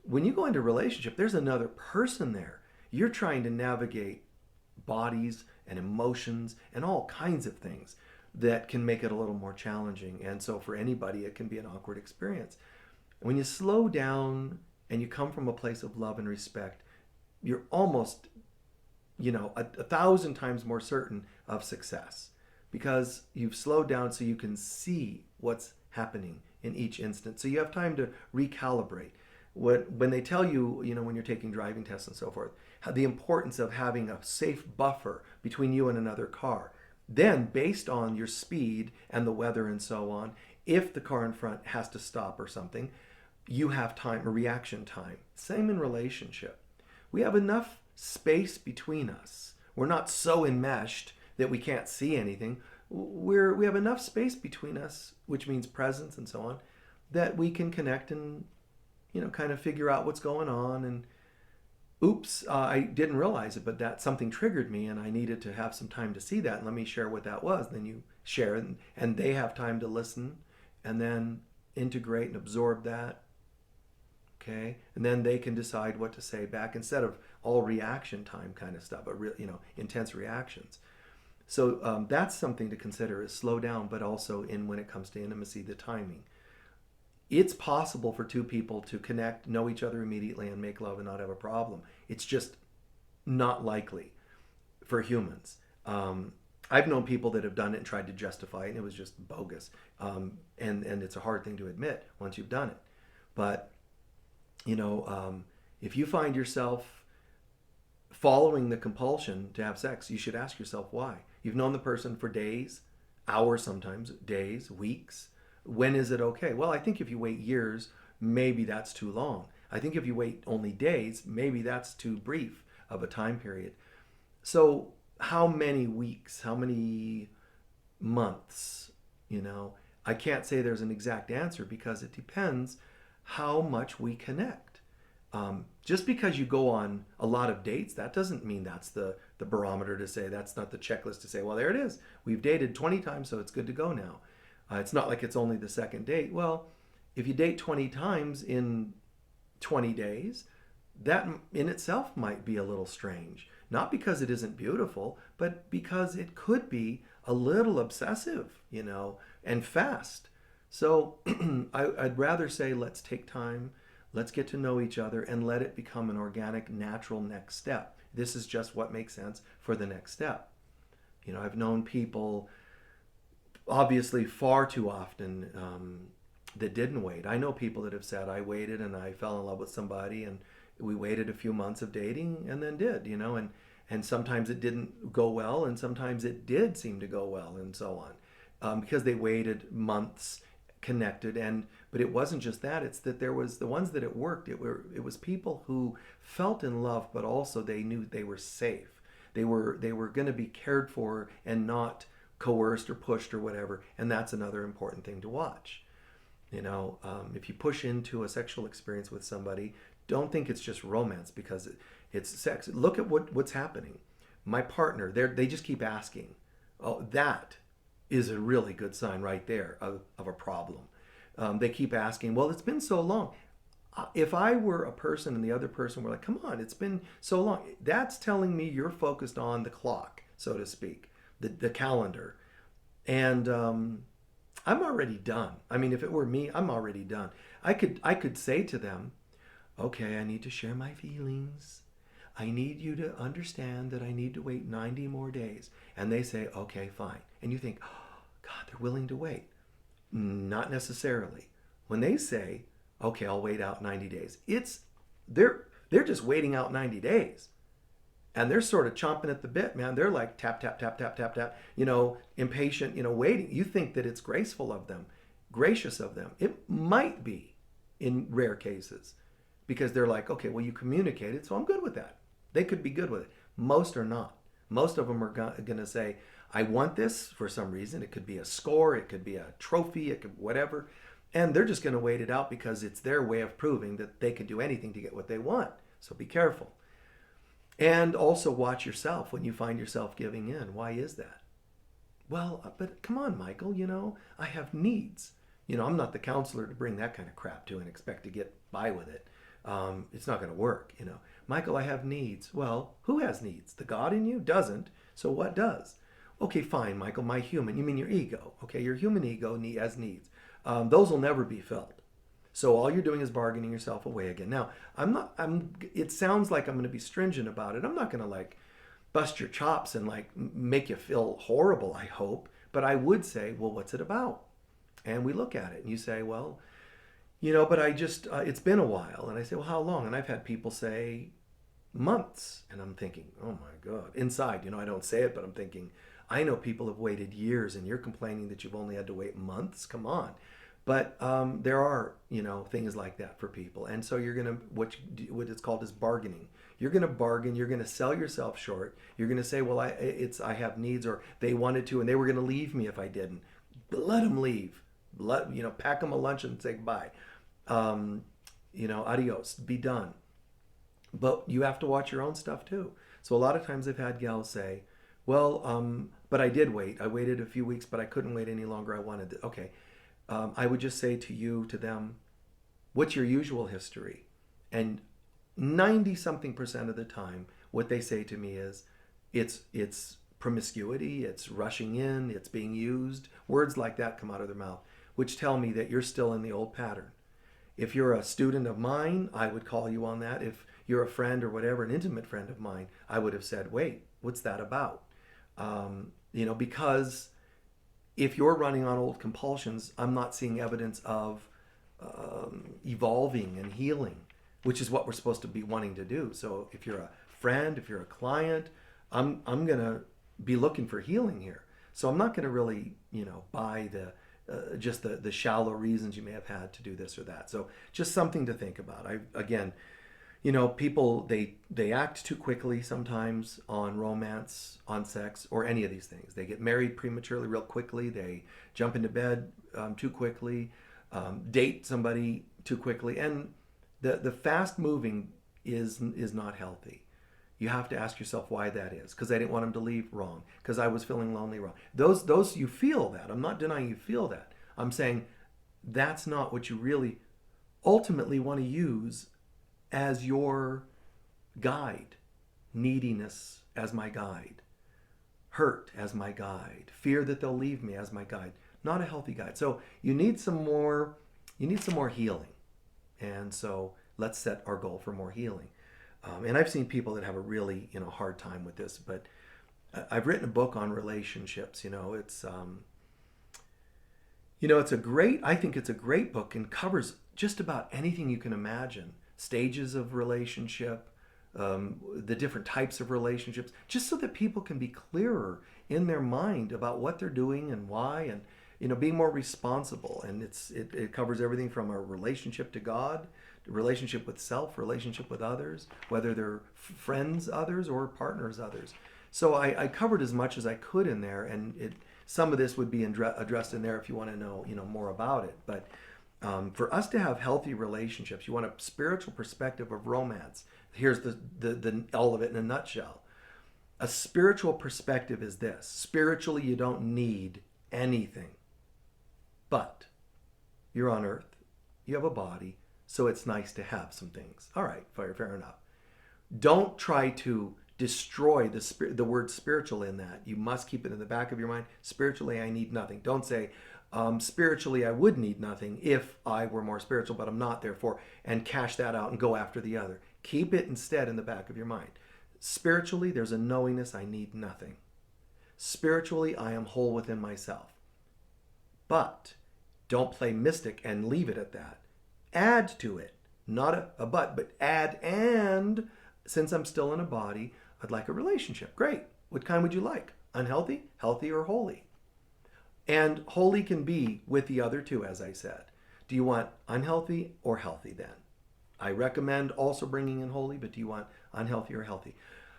When you go into a relationship, there's another person there. You're trying to navigate bodies and emotions and all kinds of things that can make it a little more challenging. And so for anybody, it can be an awkward experience. When you slow down and you come from a place of love and respect, you're almost, 1,000 times more certain of success because you've slowed down so you can see what's happening in each instant. So you have time to recalibrate. When they tell you, when you're taking driving tests and so forth, the importance of having a safe buffer between you and another car, then based on your speed and the weather and so on, if the car in front has to stop or something, you have time, a reaction time. Same in relationship. We have enough space between us. We're not so enmeshed that we can't see anything. We have enough space between us, which means presence and so on, that we can connect and kind of figure out what's going on. And oops, I didn't realize it, but that something triggered me and I needed to have some time to see that. And let me share what that was. Then you share it and they have time to listen and then integrate and absorb that. Okay. And then they can decide what to say back instead of all reaction time kind of stuff, but real, intense reactions. So that's something to consider is slow down, but also when it comes to intimacy, the timing. It's possible for two people to connect, know each other immediately, and make love and not have a problem. It's just not likely for humans. I've known people that have done it and tried to justify it, and it was just bogus. And it's a hard thing to admit once you've done it. But, if you find yourself following the compulsion to have sex, you should ask yourself why. You've known the person for days, hours sometimes, days, weeks. When is it okay? Well, I think if you wait years, maybe that's too long. I think if you wait only days, maybe that's too brief of a time period. So how many weeks, how many months, I can't say there's an exact answer because it depends how much we connect. Just because you go on a lot of dates, that doesn't mean that's the barometer to say, that's not the checklist to say, well, there it is. We've dated 20 times, so it's good to go now. It's not like it's only the second date. Well, if you date 20 times in 20 days, that in itself might be a little strange. Not because it isn't beautiful, but because it could be a little obsessive, and fast. So I'd rather say let's take time, let's get to know each other, and let it become an organic, natural next step. This is just what makes sense for the next step. I've known people obviously far too often that didn't wait. I know people that have said, I waited and I fell in love with somebody and we waited a few months of dating and then did, and sometimes it didn't go well and sometimes it did seem to go well and so on because they waited months, connected, and But it wasn't just that. It's that there was the ones that it worked. It was people who felt in love, but also they knew they were safe. They were going to be cared for and not coerced or pushed or whatever. And that's another important thing to watch. If you push into a sexual experience with somebody, don't think it's just romance because it's sex. Look at what's happening. My partner, they just keep asking. Oh, that is a really good sign right there of a problem. They keep asking, well, it's been so long. If I were a person and the other person were like, come on, it's been so long. That's telling me you're focused on the clock, so to speak, the calendar. And I'm already done. I mean, if it were me, I'm already done. I could say to them, okay, I need to share my feelings. I need you to understand that I need to wait 90 more days. And they say, okay, fine. And you think, oh, God, they're willing to wait. Not necessarily. When they say, okay, I'll wait out 90 days, they're just waiting out 90 days. And they're sort of chomping at the bit, man. They're like tap, tap, tap, tap, tap, tap, impatient, waiting. You think that it's graceful of them, gracious of them. It might be in rare cases because they're like, okay, well, you communicated, so I'm good with that. They could be good with it. Most are not. Most of them are going to say, I want this for some reason. It could be a score. It could be a trophy. It could whatever. And they're just going to wait it out because it's their way of proving that they can do anything to get what they want. So be careful. And also watch yourself when you find yourself giving in. Why is that? Well, but come on, Michael, I have needs. I'm not the counselor to bring that kind of crap to and expect to get by with it. It's not going to work, Michael, I have needs. Well, who has needs? The God in you doesn't. So what does? Okay, fine, Michael, my human. You mean your ego. Okay, your human ego has needs. Those will never be filled. So all you're doing is bargaining yourself away again. Now, it sounds like I'm going to be stringent about it. I'm not going to bust your chops and make you feel horrible, I hope. But I would say, well, what's it about? And we look at it and you say, well, but I just, it's been a while. And I say, well, how long? And I've had people say months. And I'm thinking, oh my God. Inside, I don't say it, but I'm thinking, I know people have waited years and you're complaining that you've only had to wait months. Come on. But there are, things like that for people. And so you're going to, what it's called is bargaining. You're going to bargain. You're going to sell yourself short. You're going to say, well, I have needs, or they wanted to and they were going to leave me if I didn't. Let them leave. Pack them a lunch and say goodbye. Adios, be done. But you have to watch your own stuff too. So a lot of times I've had gals say, well, but I did wait. I waited a few weeks, but I couldn't wait any longer. I wanted to. Okay. I would just say to them, what's your usual history? And 90-something% of the time, what they say to me is, it's promiscuity, it's rushing in, it's being used. Words like that come out of their mouth, which tell me that you're still in the old pattern. If you're a student of mine, I would call you on that. If you're a friend or whatever, an intimate friend of mine, I would have said, wait, what's that about? Because if you're running on old compulsions, I'm not seeing evidence of evolving and healing, which is what we're supposed to be wanting to do. So if you're a friend, if you're a client, I'm going to be looking for healing here. So I'm not going to really, buy just the shallow reasons you may have had to do this or that. So just something to think about. People, they act too quickly sometimes on romance, on sex, or any of these things. They get married prematurely real quickly. They jump into bed too quickly, date somebody too quickly. And the fast moving is not healthy. You have to ask yourself why that is. Because I didn't want him to leave, wrong. Because I was feeling lonely, wrong. Those you feel that. I'm not denying you feel that. I'm saying that's not what you really ultimately want to use as your guide. Neediness as my guide. Hurt as my guide. Fear that they'll leave me as my guide. Not a healthy guide. So you need some more healing. And so let's set our goal for more healing. And I've seen people that have a really hard time with this, but I've written a book on relationships. I think it's a great book and covers just about anything you can imagine. Stages of relationship, the different types of relationships, just so that people can be clearer in their mind about what they're doing and why. And being more responsible. And it covers everything from our relationship to God, relationship with self, relationship with others, whether they're friends others or partners others. So I covered as much as I could in there, and some of this would be addressed in there if you want to know more about it. But for us to have healthy relationships, you want a spiritual perspective of romance. Here's the all of it in a nutshell. A spiritual perspective is this: spiritually, you don't need anything, but you're on earth, you have a body, so it's nice to have some things. All right, fair enough. Don't try to destroy the word spiritual in that. You must keep it in the back of your mind. Spiritually, I need nothing. Don't say, spiritually, I would need nothing if I were more spiritual, but I'm not, therefore, and cash that out and go after the other. Keep it instead in the back of your mind. Spiritually, there's a knowingness, I need nothing. Spiritually, I am whole within myself. But don't play mystic and leave it at that. Add to it. Not a but add, and since I'm still in a body, I'd like a relationship. Great. What kind would you like? Unhealthy, healthy, or holy? And holy can be with the other two, as I said. Do you want unhealthy or healthy then? I recommend also bringing in holy, but do you want unhealthy or healthy?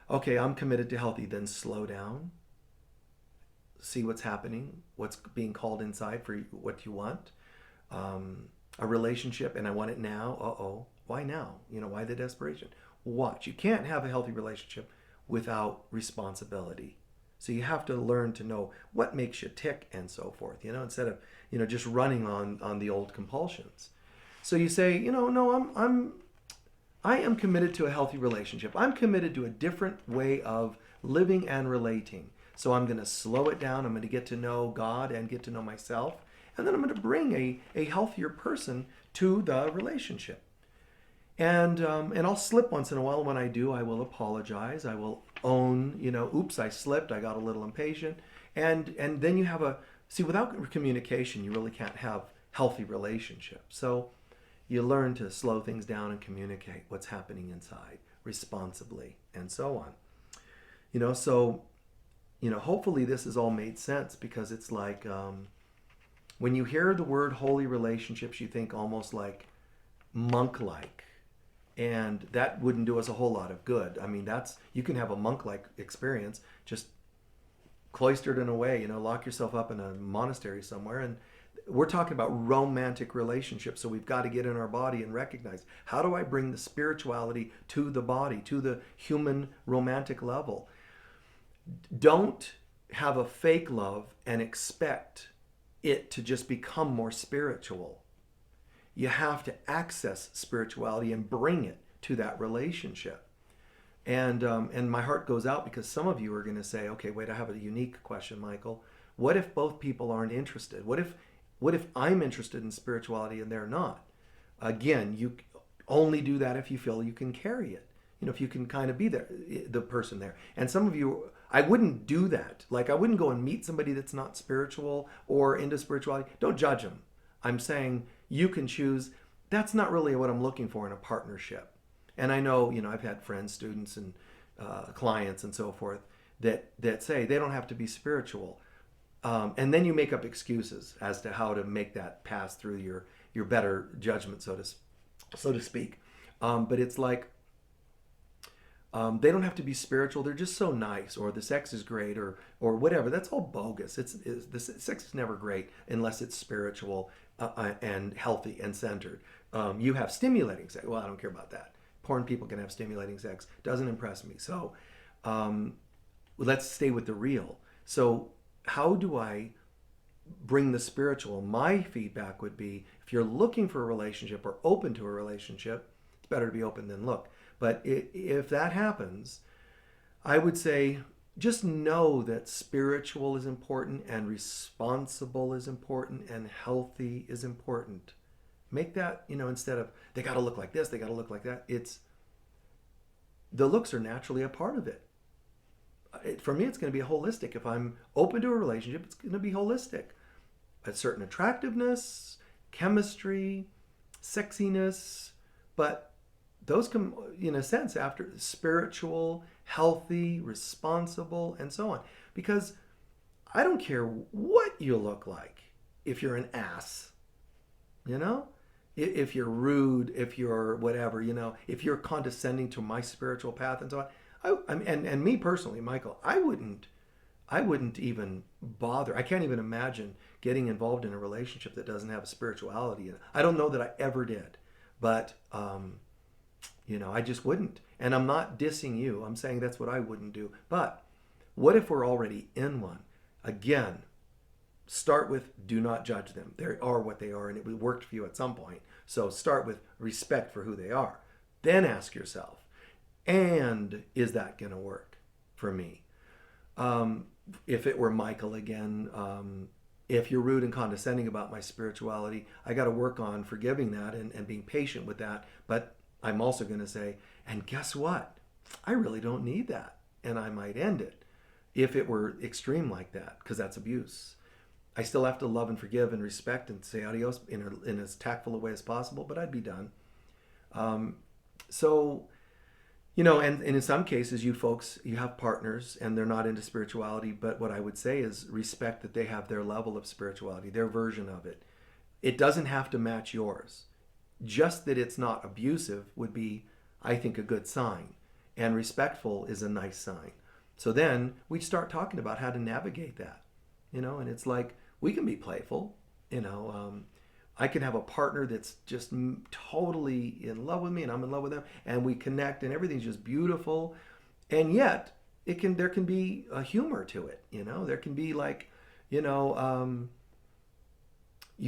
Okay, I'm committed to healthy. Then slow down. See what's happening, what's being called inside for what you want. A relationship, and I want it now. Uh-oh. Why now? Why the desperation? Watch. You can't have a healthy relationship without responsibility. So you have to learn to know what makes you tick and so forth, instead of, just running on the old compulsions. So you say, no, I am committed to a healthy relationship. I'm committed to a different way of living and relating. So I'm going to slow it down. I'm going to get to know God and get to know myself. And then I'm going to bring a healthier person to the relationship. And I'll slip once in a while. When I do, I will apologize. I will own, oops, I slipped. I got a little impatient. And then you have without communication, you really can't have healthy relationships. So you learn to slow things down and communicate what's happening inside responsibly and so on. So, hopefully this has all made sense, because it's like when you hear the word holy relationships, you think almost like monk-like. And that wouldn't do us a whole lot of good. I mean, you can have a monk-like experience, just cloistered in a way, lock yourself up in a monastery somewhere. And we're talking about romantic relationships. So we've got to get in our body and recognize, how do I bring the spirituality to the body, to the human romantic level? Don't have a fake love and expect it to just become more spiritual. You have to access spirituality and bring it to that relationship. And my heart goes out, because some of you are going to say, okay, wait, I have a unique question, Michael. What if both people aren't interested? What if I'm interested in spirituality and they're not? Again, you only do that if you feel you can carry it. If you can kind of be there, the person there. And some of you, I wouldn't do that. Like, I wouldn't go and meet somebody that's not spiritual or into spirituality. Don't judge them. I'm saying you can choose. That's not really what I'm looking for in a partnership. And I know, I've had friends, students, and clients and so forth that say they don't have to be spiritual. And then you make up excuses as to how to make that pass through your better judgment, so to speak. But it's like, they don't have to be spiritual. They're just so nice, or the sex is great, or whatever. That's all bogus. The sex is never great unless it's spiritual and healthy and centered. You have stimulating sex. Well, I don't care about that. Porn people can have stimulating sex. Doesn't impress me. So let's stay with the real. So how do I bring the spiritual? My feedback would be, if you're looking for a relationship or open to a relationship, it's better to be open than look. But if that happens, I would say just know that spiritual is important, and responsible is important, and healthy is important. Make that, instead of they got to look like this, they got to look like that. The looks are naturally a part of it. For me, it's going to be holistic. If I'm open to a relationship, it's going to be holistic. A certain attractiveness, chemistry, sexiness, but those come, in a sense, after spiritual, healthy, responsible, and so on. Because I don't care what you look like. if you're an ass, you know? If you're rude, if you're whatever, if you're condescending to my spiritual path and so on. And me personally, Michael, I wouldn't even bother. I can't even imagine getting involved in a relationship that doesn't have a spirituality in it. I don't know that I ever did, but I just wouldn't. And I'm not dissing you. I'm saying that's what I wouldn't do. But what if we're already in one? Again, start with do not judge them. They are what they are, and it worked for you at some point. So start with respect for who they are. Then ask yourself, and is that going to work for me? If it were Michael again, if you're rude and condescending about my spirituality, I got to work on forgiving that and being patient with that. But I'm also going to say, and guess what? I really don't need that. And I might end it if it were extreme like that, because that's abuse. I still have to love and forgive and respect and say adios in as tactful a way as possible, but I'd be done. So, and in some cases, you folks, you have partners and they're not into spirituality, but what I would say is respect that they have their level of spirituality, their version of it. It doesn't have to match yours. Just that it's not abusive would be, I think, a good sign. And respectful is a nice sign. So then we start talking about how to navigate that, and it's like, we can be playful, I can have a partner that's just totally in love with me and I'm in love with them, and we connect and everything's just beautiful. And yet there can be a humor to it. There can be like, you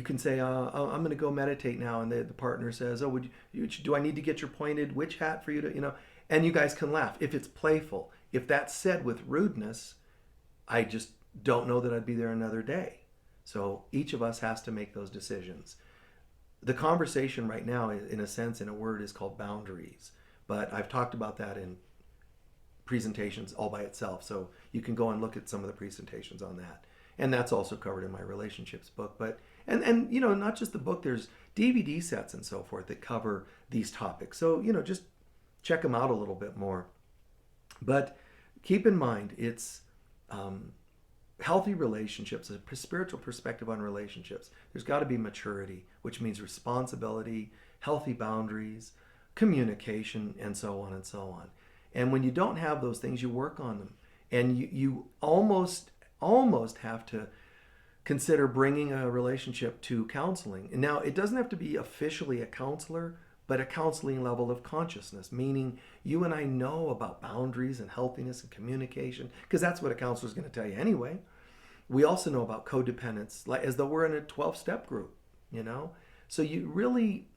can say, I'm going to go meditate now. And the partner says, oh, do I need to get your pointed witch hat for you to, and you guys can laugh if it's playful. If that's said with rudeness, I just don't know that I'd be there another day. So each of us has to make those decisions. The conversation right now, in a sense, in a word, is called boundaries. But I've talked about that in presentations all by itself. So you can go and look at some of the presentations on that. And that's also covered in my relationships book. But and not just the book, there's DVD sets and so forth that cover these topics. So, just check them out a little bit more. But keep in mind, it's healthy relationships, a spiritual perspective on relationships. There's got to be maturity, which means responsibility, healthy boundaries, communication, and so on and so on. And when you don't have those things, you work on them. And you almost have to consider bringing a relationship to counseling. And now, it doesn't have to be officially a counselor, but a counseling level of consciousness, meaning you and I know about boundaries and healthiness and communication, because that's what a counselor is going to tell you anyway. We also know about codependence, like as though we're in a 12-step group, So you really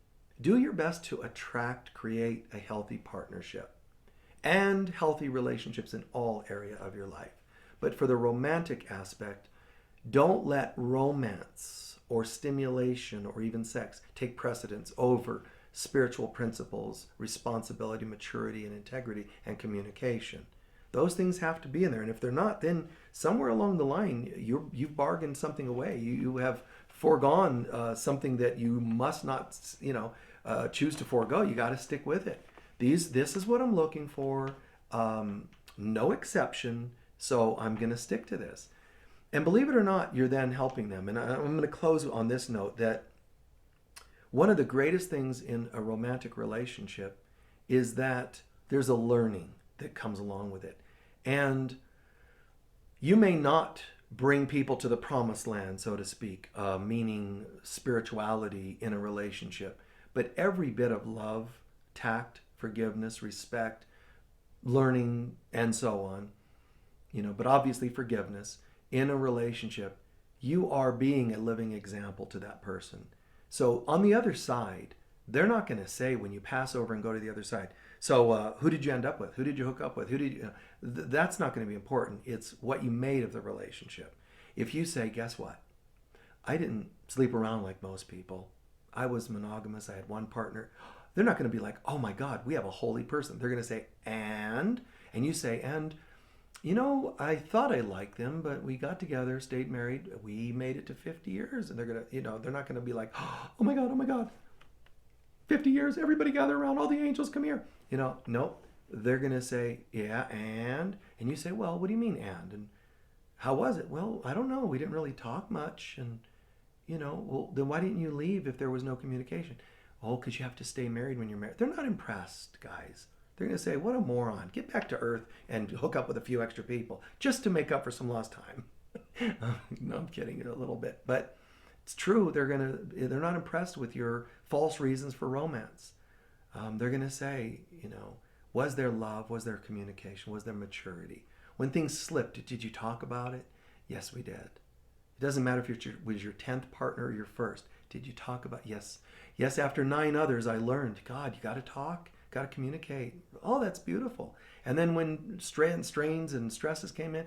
do your best to create a healthy partnership and healthy relationships in all area of your life. But for the romantic aspect, don't let romance or stimulation or even sex take precedence over spiritual principles, responsibility, maturity, and integrity, and communication. Those things have to be in there. And if they're not, then somewhere along the line, you've bargained something away. You have foregone something that you must not, choose to forego. You got to stick with it. This is what I'm looking for. No exception. So I'm going to stick to this. And believe it or not, you're then helping them. And I'm going to close on this note that one of the greatest things in a romantic relationship is that there's a learning that comes along with it. And you may not bring people to the promised land, so to speak, meaning spirituality in a relationship, but every bit of love, tact, forgiveness, respect, learning, and so on, but obviously forgiveness in a relationship, you are being a living example to that person. So on the other side, they're not going to say when you pass over and go to the other side, so who did you end up with? Who did you hook up with? That's not going to be important. It's what you made of the relationship. If you say, guess what? I didn't sleep around like most people. I was monogamous. I had one partner. They're not going to be like, oh my God, we have a holy person. They're going to say, and you say, and I thought I liked them, but we got together, stayed married. We made it to 50 years. And they're going to, they're not going to be like, oh my God, 50 years, everybody gather around, all the angels come here. Nope. They're going to say, yeah, and you say, well, what do you mean, and how was it? Well, I don't know. We didn't really talk much. And, well, then why didn't you leave if there was no communication? Oh, because you have to stay married when you're married. They're not impressed, guys. They're going to say, what a moron. Get back to earth and hook up with a few extra people just to make up for some lost time. No, I'm kidding a little bit. But it's true. They're not impressed with your false reasons for romance. They're going to say, was there love? Was there communication? Was there maturity? When things slipped, did you talk about it? Yes, we did. It doesn't matter if it was your 10th partner or your first. Did you talk about? Yes. Yes, after 9 others, I learned, God, you got to talk, got to communicate. Oh, that's beautiful. And then when strains and stresses came in,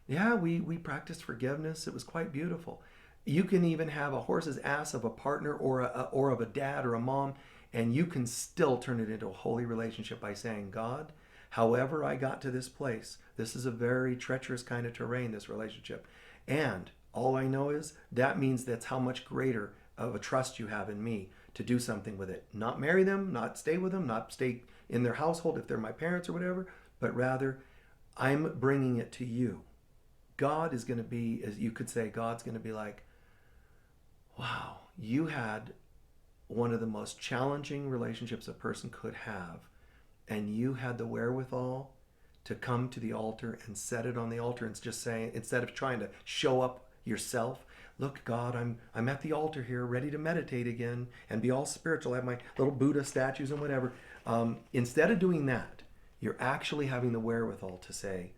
yeah, we practiced forgiveness. It was quite beautiful. You can even have a horse's ass of a partner or of a dad or a mom, and you can still turn it into a holy relationship by saying, God, however I got to this place, this is a very treacherous kind of terrain, this relationship. And all I know is that means that's how much greater of a trust you have in me to do something with it. Not marry them, not stay with them, not stay in their household if they're my parents or whatever, but rather I'm bringing it to you. God is going to be, as you could say, God's going to be like, wow, you had one of the most challenging relationships a person could have, and you had the wherewithal to come to the altar and set it on the altar and just saying, instead of trying to show up yourself, look, God, I'm at the altar here, ready to meditate again and be all spiritual. I have my little Buddha statues and whatever. Instead of doing that, you're actually having the wherewithal to say,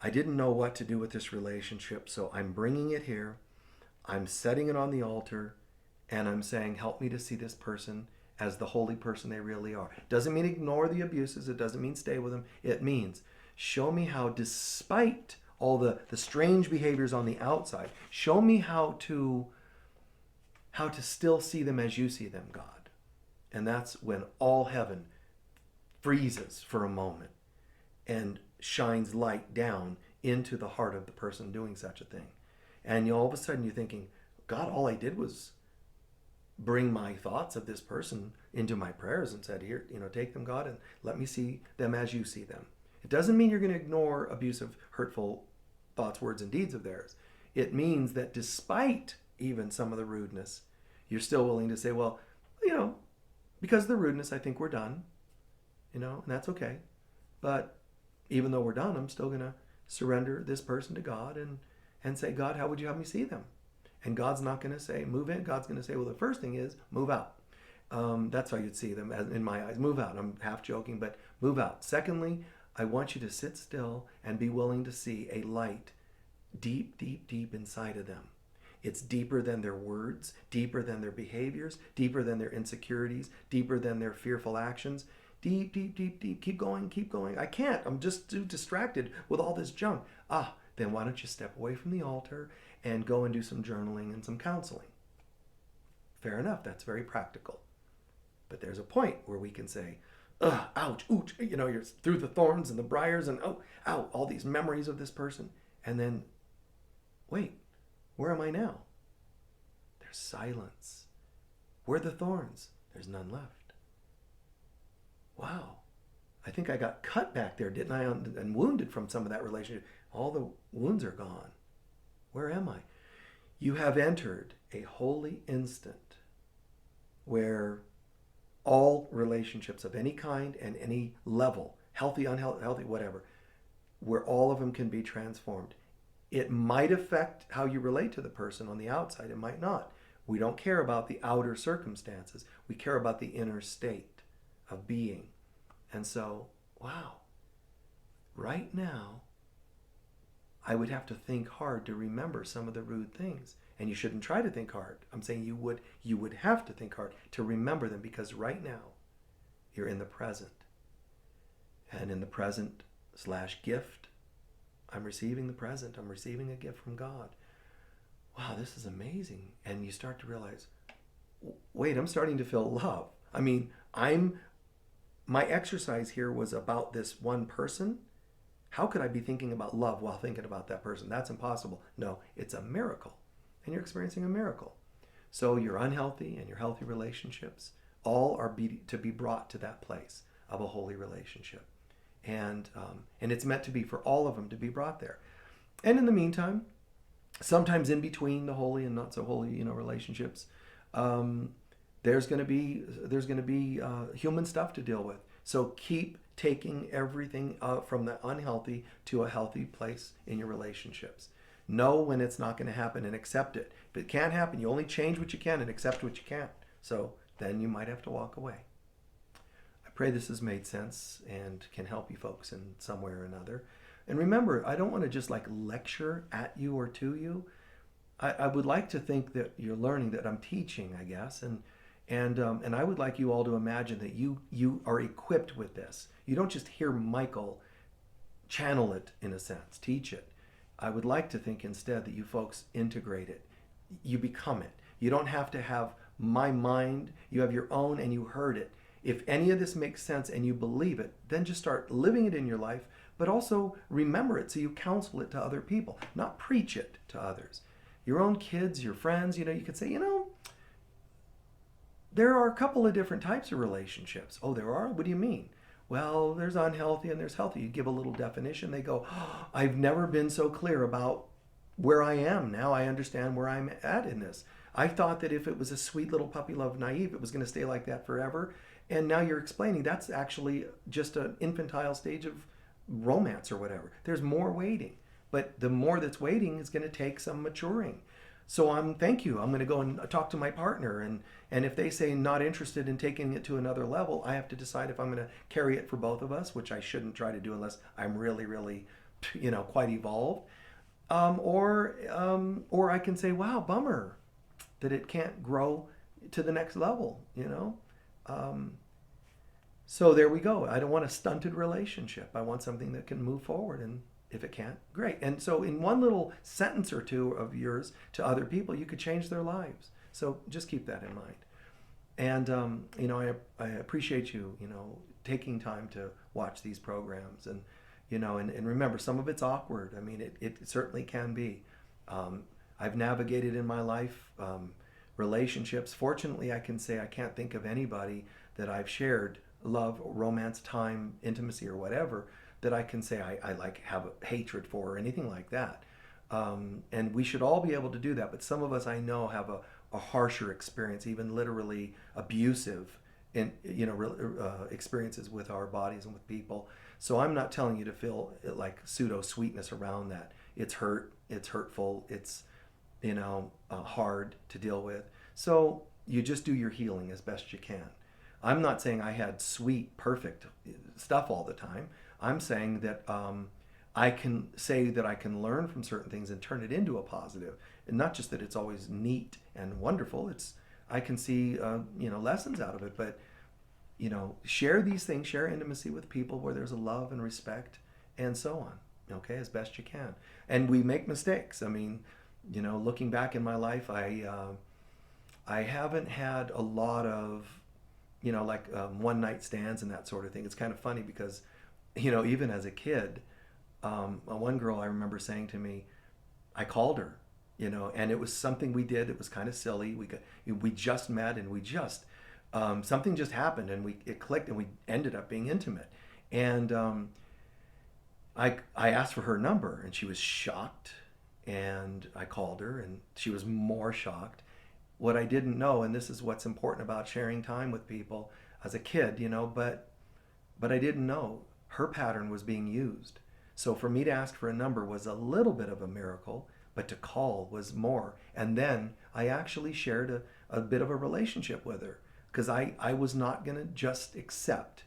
I didn't know what to do with this relationship, so I'm bringing it here. I'm setting it on the altar, and I'm saying, help me to see this person as the holy person they really are. Doesn't mean ignore the abuses. It doesn't mean stay with them. It means show me how, despite all the strange behaviors on the outside, show me how to still see them as you see them, God. And that's when all heaven freezes for a moment and shines light down into the heart of the person doing such a thing. And all of a sudden you're thinking, God, all I did was bring my thoughts of this person into my prayers and said, here, take them, God, and let me see them as you see them. It doesn't mean you're going to ignore abusive, hurtful thoughts, words, and deeds of theirs. It means that despite even some of the rudeness, you're still willing to say, well, because of the rudeness, I think we're done, and that's okay. But even though we're done, I'm still going to surrender this person to God and say, God, how would you have me see them? And God's not going to say, move in. God's going to say, well, the first thing is move out. That's how you'd see them in my eyes. Move out. I'm half joking, but move out. Secondly, I want you to sit still and be willing to see a light deep, deep, deep inside of them. It's deeper than their words, deeper than their behaviors, deeper than their insecurities, deeper than their fearful actions. Deep, deep, deep, deep. Keep going, keep going. I can't. I'm just too distracted with all this junk. Then why don't you step away from the altar and go and do some journaling and some counseling? Fair enough. That's very practical. But there's a point where we can say, ouch, ooch, you're through the thorns and the briars and ow, all these memories of this person. And then, wait, where am I now? There's silence. Where are the thorns? There's none left. Wow. I think I got cut back there, didn't I? And wounded from some of that relationship. All the wounds are gone. Where am I? You have entered a holy instant where all relationships of any kind and any level, healthy, unhealthy, whatever, where all of them can be transformed. It might affect how you relate to the person on the outside. It might not. We don't care about the outer circumstances. We care about the inner state of being. And so, wow, right now, I would have to think hard to remember some of the rude things. And you shouldn't try to think hard. I'm saying you would have to think hard to remember them, because right now you're in the present. And in the present / gift, I'm receiving the present. I'm receiving a gift from God. Wow, this is amazing. And you start to realize, wait, I'm starting to feel love. I mean, my exercise here was about this one person. How could I be thinking about love while thinking about that person? That's impossible. No, it's a miracle. And you're experiencing a miracle. So your unhealthy and your healthy relationships all are to be brought to that place of a holy relationship. And it's meant to be for all of them to be brought there. And in the meantime, sometimes in between the holy and not so holy, relationships, um, there's going to be human stuff to deal with. So keep taking everything from the unhealthy to a healthy place in your relationships. Know when it's not going to happen and accept it. If it can't happen, you only change what you can and accept what you can't. So then you might have to walk away. I pray this has made sense and can help you folks in some way or another. And remember, I don't want to just like lecture at you or to you. I would like to think that you're learning, that I'm teaching, I guess, and I would like you all to imagine that you are equipped with this. You don't just hear Michael channel it in a sense, teach it. I would like to think instead that you folks integrate it. You become it. You don't have to have my mind. You have your own, and you heard it. If any of this makes sense and you believe it, then just start living it in your life, but also remember it so you counsel it to other people, not preach it to others. Your own kids, your friends, you could say, there are a couple of different types of relationships. Oh, there are? What do you mean? Well, there's unhealthy and there's healthy. You give a little definition. They go, oh, I've never been so clear about where I am. Now I understand where I'm at in this. I thought that if it was a sweet little puppy love naive, it was going to stay like that forever. And now you're explaining that's actually just an infantile stage of romance or whatever. There's more waiting. But the more that's waiting is going to take some maturing. So thank you. I'm going to go and talk to my partner, and if they say not interested in taking it to another level, I have to decide if I'm going to carry it for both of us, which I shouldn't try to do unless I'm really, really, quite evolved. Or I can say, wow, bummer that it can't grow to the next level. So there we go. I don't want a stunted relationship. I want something that can move forward, and if it can't, great. And so in one little sentence or two of yours to other people, you could change their lives. So just keep that in mind. And, I appreciate you, taking time to watch these programs. And remember, some of it's awkward. I mean, it certainly can be. I've navigated in my life relationships. Fortunately, I can say I can't think of anybody that I've shared love, romance, time, intimacy, or whatever that I can say I like have a hatred for or anything like that. And we should all be able to do that. But some of us I know have a harsher experience, even literally abusive experiences with our bodies and with people. So I'm not telling you to feel like pseudo sweetness around that. It's hurtful, it's hard to deal with. So you just do your healing as best you can. I'm not saying I had sweet, perfect stuff all the time. I'm saying that I can say that I can learn from certain things and turn it into a positive, and not just that it's always neat and wonderful. I can see lessons out of it, but share these things, share intimacy with people where there's a love and respect, and so on. Okay, as best you can. And we make mistakes. I mean, looking back in my life, I haven't had a lot of one night stands and that sort of thing. It's kind of funny because even as a kid, one girl I remember saying to me, I called her, and it was something we did. It was kind of silly. We just met, and we just something just happened, and it clicked, and we ended up being intimate. And I asked for her number, and she was shocked. And I called her, and she was more shocked. What I didn't know, and this is what's important about sharing time with people as a kid, but I didn't know her pattern was being used. So for me to ask for a number was a little bit of a miracle, but to call was more. And then I actually shared a bit of a relationship with her, because I was not going to just accept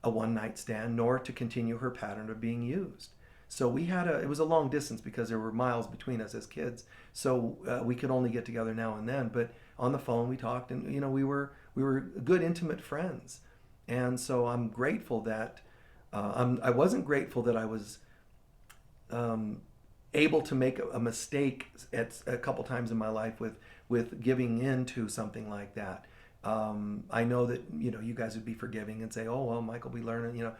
a one night stand nor to continue her pattern of being used. So it was a long distance because there were miles between us as kids. So we could only get together now and then, but on the phone we talked, and we were good intimate friends. And so I'm grateful that I wasn't grateful that I was able to make a mistake at a couple times in my life with giving in to something like that. I know that you guys would be forgiving and say, "Oh well, Michael, we learn."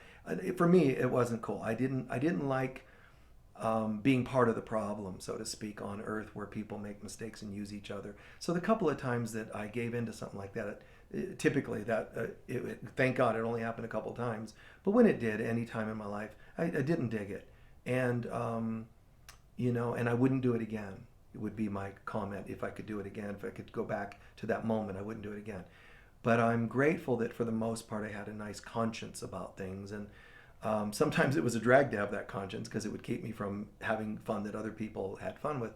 For me, it wasn't cool. I didn't like being part of the problem, so to speak, on Earth, where people make mistakes and use each other. So the couple of times that I gave into something like that, typically thank God it only happened a couple times. But when it did, any time in my life, I didn't dig it, and and I wouldn't do it again. would be my comment. If I could do it again, if I could go back to that moment, I wouldn't do it again. But I'm grateful that for the most part I had a nice conscience about things. And sometimes it was a drag to have that conscience because it would keep me from having fun that other people had fun with,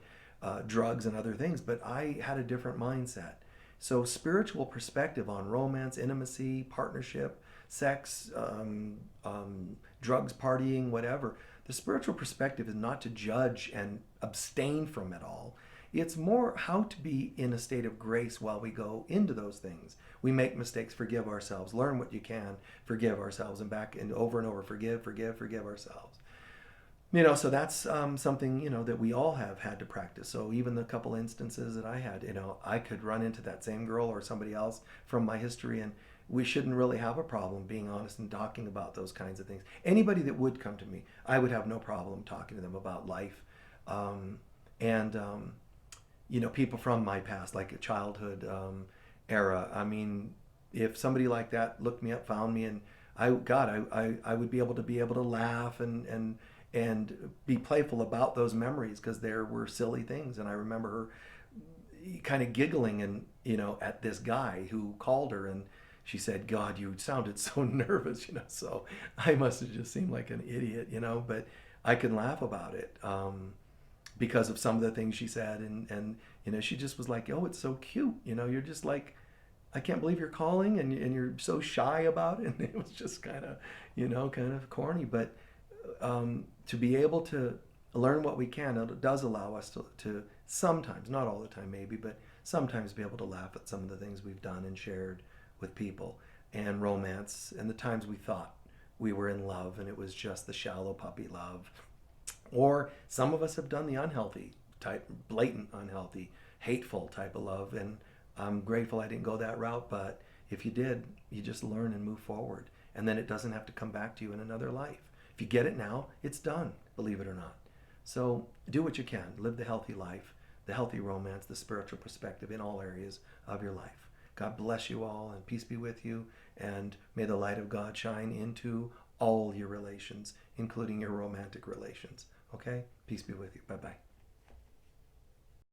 drugs and other things. But I had a different mindset. So spiritual perspective on romance, intimacy, partnership, sex, drugs, partying, whatever. The spiritual perspective is not to judge and abstain from it all. It's more how to be in a state of grace while we go into those things. We make mistakes, forgive ourselves, learn what you can, forgive ourselves, and back and over, forgive ourselves. So that's something, that we all have had to practice. So even the couple instances that I had, I could run into that same girl or somebody else from my history, and we shouldn't really have a problem being honest and talking about those kinds of things. Anybody that would come to me, I would have no problem talking to them about life. And people from my past, like a childhood era. I mean, if somebody like that looked me up, found me, and I would be able to laugh and be playful about those memories because there were silly things. And I remember her kind of giggling and at this guy who called her, and she said, "God, you sounded so nervous," So I must have just seemed like an idiot, but I can laugh about it. Because of some of the things she said, and she just was like, "Oh, it's so cute, you're just like, I can't believe you're calling, and you're so shy about it." And it was just kind of corny, but to be able to learn what we can, it does allow us to sometimes, not all the time maybe, but sometimes be able to laugh at some of the things we've done and shared with people, and romance, and the times we thought we were in love and it was just the shallow puppy love. Or some of us have done the unhealthy type, blatant unhealthy, hateful type of love, and I'm grateful I didn't go that route. But if you did, you just learn and move forward, and then it doesn't have to come back to you in another life. If you get it now, it's done, believe it or not. So do what you can. Live the healthy life, the healthy romance, the spiritual perspective in all areas of your life. God bless you all, and peace be with you, and may the light of God shine into all your relations, including your romantic relations. Okay? Peace be with you. Bye-bye.